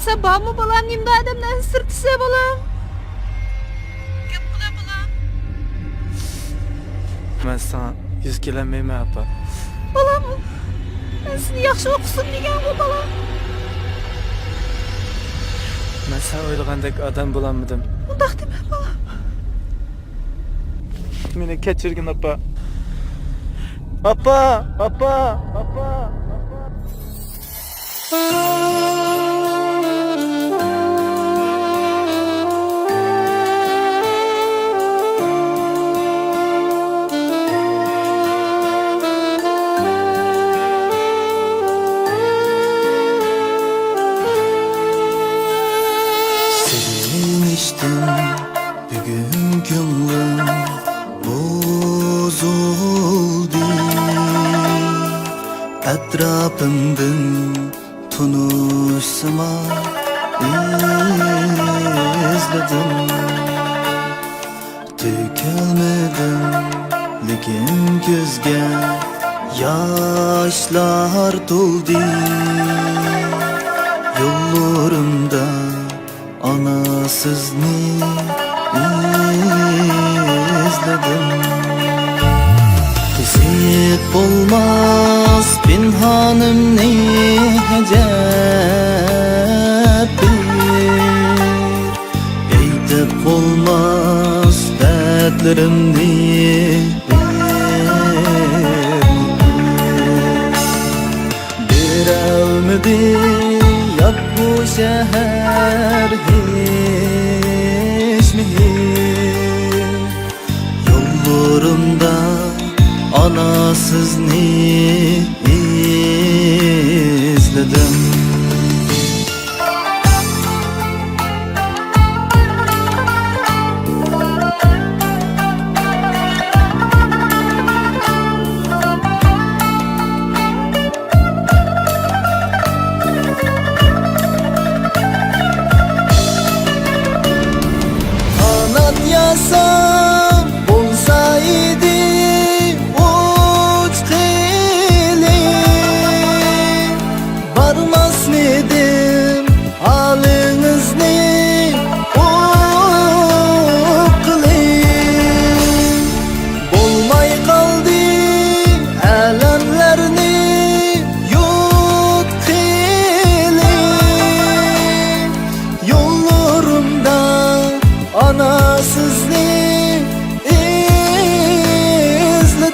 sen bağ mı balam yemde adamdan sırtısa balam? Köp kula balam. Ben sana yüz gelenmeyim apa. Balam, ben seni yaxşı okusun degen bu balam. Ben sana oylagandek adam bulanmadım. Undaq deme balam. Meni keçirgin apa. Apa, apa, apa. Seviniştim bugün gönlüm bozuldu. Etrafımdan tunuşsama izledim. Tükelmedim lekin gözge yaşlar doldu. Yollarımda anasızını izledim. Kısmet olmaz pinhanım ne hecep bir. Eytip olmaz dertlerimni bir evmedi yak bu şehir hiç mi hiç. Yollarımda anasız ne izledim. Kanat yasam olsaydı uç kılım, varmaz mıydım haliniz ne kılım. Bolmay kaldı elemlerini yut kılım. Yollarımda anasız ne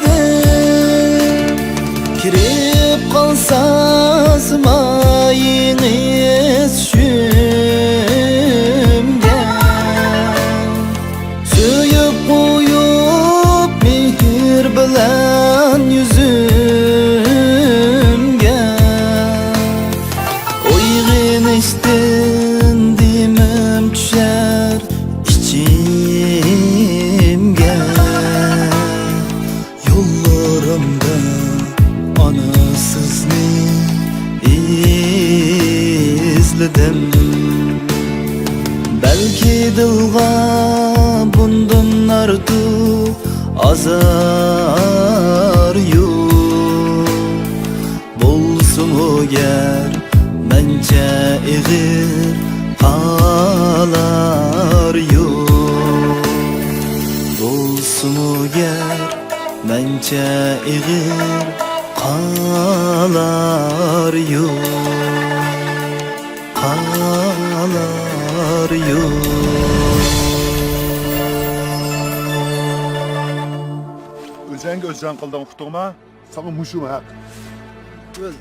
izledim. Kirip kalsa zımayınız şümge. Söyüp koyup mihir bilen yüzümge. Oygın içtin dimim düşer içimge. Yollarımda anasız ne izledim. Belki dilga bundan artık azar yok. Bolsun o ger bence eğir kalar yok. Bolsun o ger bence eğir kalar yok. Kalar yok. Özeng özcan qildim uqtuqma, sana muşum haq. Öyle.